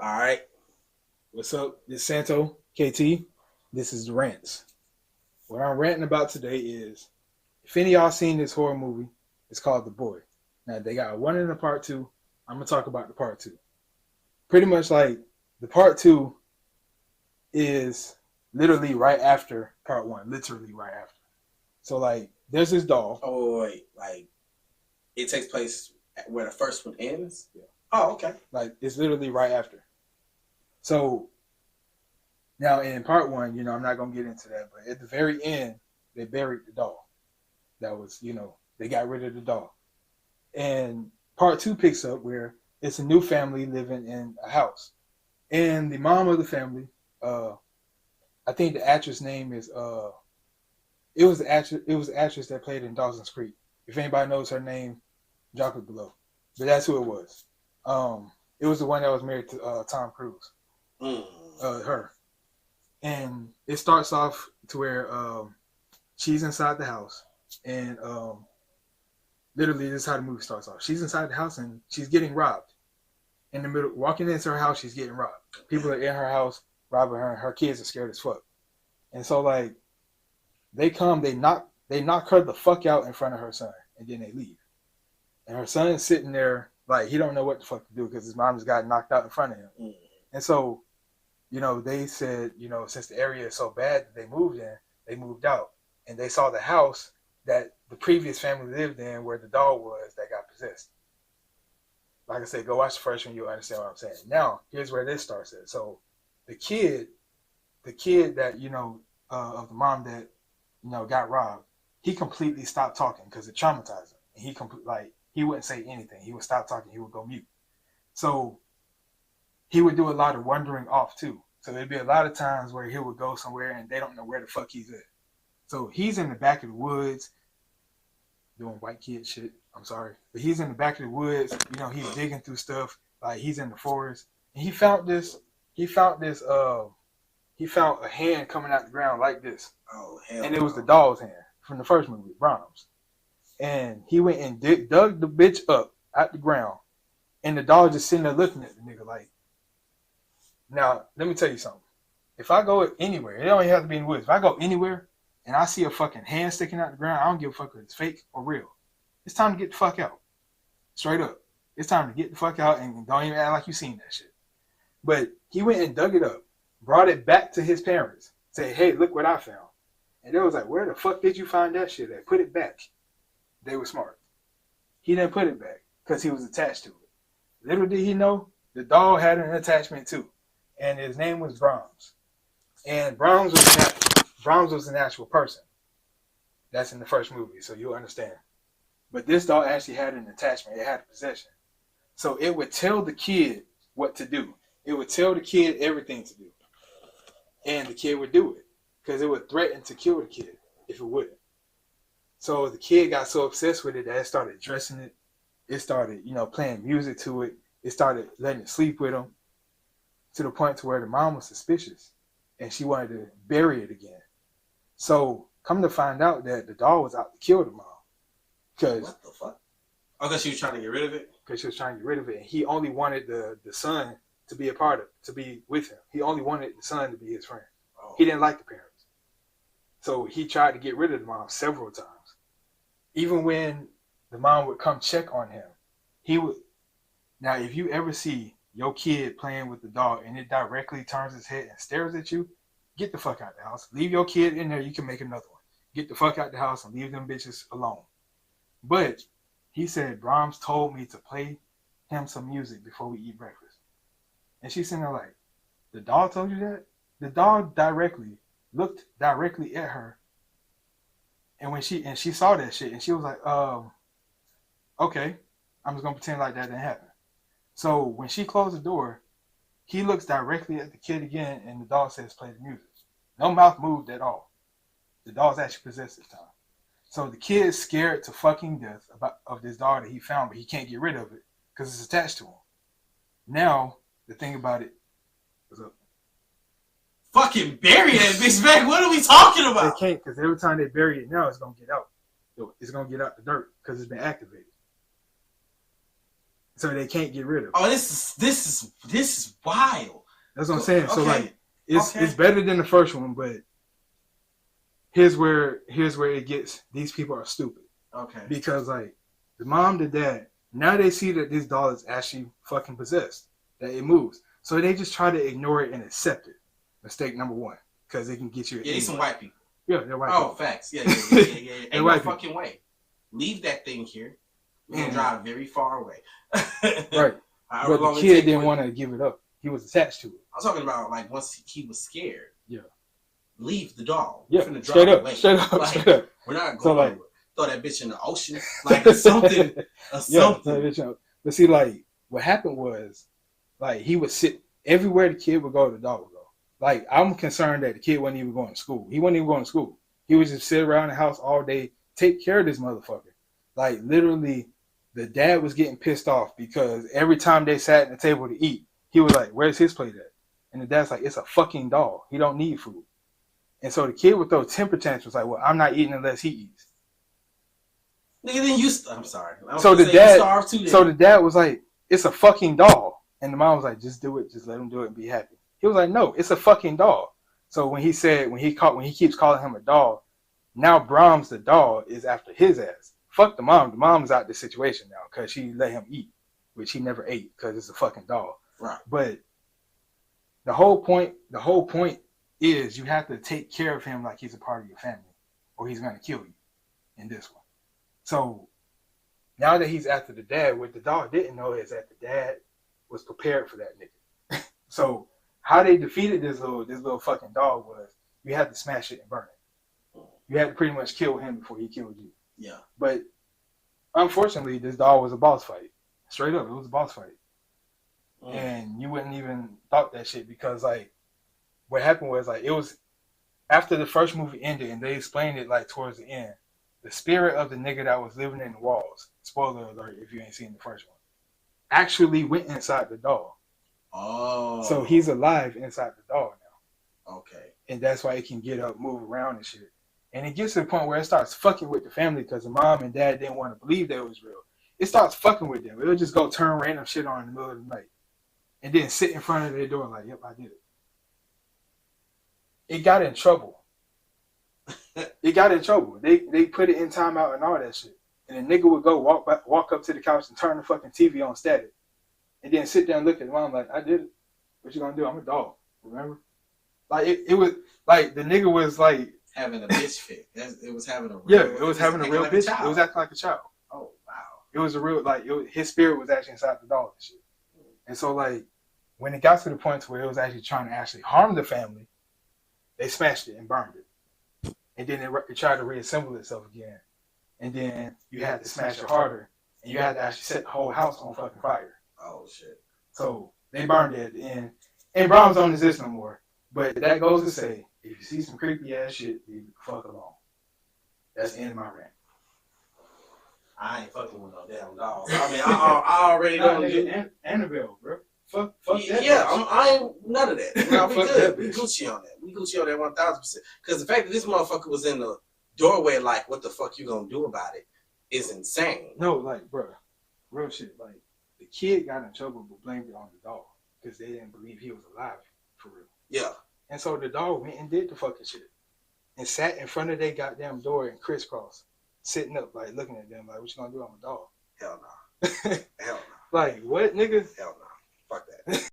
All right. What's up? This is Santo, KT. This is Rants. What I'm ranting about today is, if any of y'all seen this horror movie, it's called The Boy. Now, they got a one and a part two. I'm going to talk about the part two. Pretty much like the part two is literally right after part one. Literally right after. So, like, there's this doll. Oh, wait. Like, it takes place where the first one ends? Yeah. Oh, okay. Like, it's literally right after. So, now in part one, I'm not going to get into that, but at the very end, they buried the doll. That was, they got rid of the doll. And part two picks up where it's a new family living in a house. And the mom of the family, I think the actress name is, it was the actress that played in Dawson's Creek. If anybody knows her name, drop it below. But that's who it was. It was the one that was married to Tom Cruise. Her. And it starts off to where she's inside the house. And literally, this is how the movie starts off. She's inside the house and she's getting robbed. In the middle, walking into her house, she's getting robbed. People are in her house robbing her. Her kids are scared as fuck. And so, like, they come, they knock her the fuck out in front of her son, and then they leave. And her son is sitting there like he don't know what the fuck to do because his mom just got knocked out in front of him. And so, they said, since the area is so bad that they moved out. And they saw the house that the previous family lived in where the doll was that got possessed. Like I said, go watch the first one, you'll understand what I'm saying. Now, here's where this starts at. So the kid that, of the mom that, got robbed, he completely stopped talking because it traumatized him. And he wouldn't say anything. He would stop talking. He would go mute. So he would do a lot of wandering off too. So there'd be a lot of times where he would go somewhere and they don't know where the fuck he's at. So he's in the back of the woods doing white kid shit. I'm sorry. But he's in the back of the woods. He's digging through stuff. Like he's in the forest. And he found a hand coming out the ground like this. Oh, hell. And it was the doll's hand from the first movie, Brahms. And he went and dug the bitch up out the ground. And the doll just sitting there looking at the nigga like. Now, let me tell you something. If I go anywhere, it don't even have to be in the woods. If I go anywhere and I see a fucking hand sticking out the ground, I don't give a fuck if it's fake or real. It's time to get the fuck out. Straight up. It's time to get the fuck out and don't even act like you seen that shit. But he went and dug it up, brought it back to his parents, said, hey, look what I found. And they was like, where the fuck did you find that shit at? Put it back. They were smart. He didn't put it back because he was attached to it. Little did he know, the doll had an attachment too. And his name was Brahms. And Brahms was an actual person. That's in the first movie, so you'll understand. But this doll actually had an attachment. It had a possession. So it would tell the kid what to do. It would tell the kid everything to do. And the kid would do it. Because it would threaten to kill the kid if it wouldn't. So the kid got so obsessed with it that it started dressing it. It started, playing music to it. It started letting it sleep with him. To the point to where the mom was suspicious. And she wanted to bury it again. So come to find out that the doll was out to kill the mom. What the fuck? I thought she was trying to get rid of it? Because she was trying to get rid of it. And he only wanted the son to be a part of it, to be with him. He only wanted the son to be his friend. Oh. He didn't like the parents. So he tried to get rid of the mom several times. Even when the mom would come check on him, he would. Now, if you ever see your kid playing with the dog and it directly turns its head and stares at you, get the fuck out the house. Leave your kid in there. You can make another one. Get the fuck out the house and leave them bitches alone. But he said, Brahms told me to play him some music before we eat breakfast. And she's sitting there like, the dog told you that? The dog looked directly at her. And when she saw that shit and she was like, okay, I'm just going to pretend like that didn't happen. So when she closed the door, he looks directly at the kid again and the dog says, play the music. No mouth moved at all. The dog's actually possessed this time. So the kid's scared to fucking death of this dog that he found, but he can't get rid of it because it's attached to him. Now, the thing about it, what's up? Fucking bury that bitch back. What are we talking about? They can't because every time they bury it now, it's going to get out. It's going to get out the dirt because it's been activated. so they can't get rid of it. Oh, this is wild. That's what I'm saying. Okay. So like, it's better than the first one, but here's where it gets. These people are stupid. Okay. Because like the mom, the dad, now they see that this doll is actually fucking possessed, that it moves, so they just try to ignore it and accept it. Mistake number one, because it can get you. Yeah, these some white people. Yeah, they're white. Oh, people. Facts. Yeah. Ain't no fucking way. Leave that thing here. We're gonna drive very far away. Right. But the kid didn't want to give it up. He was attached to it. I'm talking about like once he was scared. Yeah. Leave the doll. Yeah. Straight up. We're not going so, like, throw that bitch in the ocean. Like something. Yeah. But see, like what happened was, like he would sit everywhere the kid would go, the dog would go. Like I'm concerned that the kid wasn't even going to school. He wasn't even going to school. He would just sit around the house all day, take care of this motherfucker. Like literally, the dad was getting pissed off because every time they sat at the table to eat, he was like, "Where's his plate at?" And the dad's like, "It's a fucking doll. He don't need food." And so the kid would throw temper tantrums like, "Well, I'm not eating unless he eats." Nigga, then I'm sorry. So the dad was like, "It's a fucking doll," and the mom was like, "Just do it. Just let him do it and be happy." He was like, "No, it's a fucking doll." So when he keeps calling him a doll, now Brahms the doll is after his ass. Fuck the mom. The mom's out the situation now because she let him eat, which he never ate because it's a fucking doll. Right. But the whole point is you have to take care of him like he's a part of your family, or he's gonna kill you in this one. So now that he's after the dad, what the dog didn't know is that the dad was prepared for that nigga. So how they defeated this little fucking dog was you had to smash it and burn it. You had to pretty much kill him before he killed you. Yeah. But unfortunately, this dog was a boss fight. Straight up, it was a boss fight. And you wouldn't even thought that shit because like what happened was like it was after the first movie ended and they explained it like towards the end. The spirit of the nigga that was living in the walls, spoiler alert if you ain't seen the first one, actually went inside the doll. Oh. So he's alive inside the doll now. Okay. And that's why it can get up, move around and shit. And it gets to the point where it starts fucking with the family because the mom and dad didn't want to believe that it was real. It starts fucking with them. It'll just go turn random shit on in the middle of the night. And then sit in front of their door like, yep, I did it. It got in trouble. They put it in timeout and all that shit. And the nigga would go walk up to the couch and turn the fucking TV on static. And then sit there and look at the mom like, I did it. What you gonna do? I'm a dog. Remember? Like it was like the nigga was like having a bitch fit. It was having a real, yeah. It was having a real like bitch. It was acting like a child. Oh wow. It was a real his spirit was actually inside the dog and shit. And so like when it got to the point where it was actually trying to actually harm the family, they smashed it and burned it. And then it tried to reassemble itself again. And then you had to smash it harder. And you had to actually set the whole house on fucking fire. Oh, shit. So they burned it at the end. And Brahms don't exist no more. But that goes to say, if you see some creepy ass shit, leave the fuck alone. That's the end of my rant. I ain't fucking with no damn dog. I mean, I already know. Annabelle, bro. Fuck that. Yeah, I ain't none of that. No, we good. We bitch. Gucci on that. We Gucci on that 1,000%. Because the fact that this motherfucker was in the doorway, like, what the fuck you gonna do about it, is insane. No, like, bro, real shit. Like, the kid got in trouble but blamed it on the dog because they didn't believe he was alive for real. Yeah. And so the dog went and did the fucking shit and sat in front of their goddamn door and crisscross, sitting up, like, looking at them, like, what you gonna do? I'm a dog. Hell no. Hell no. Like, what, niggas? Hell no. Fuck that.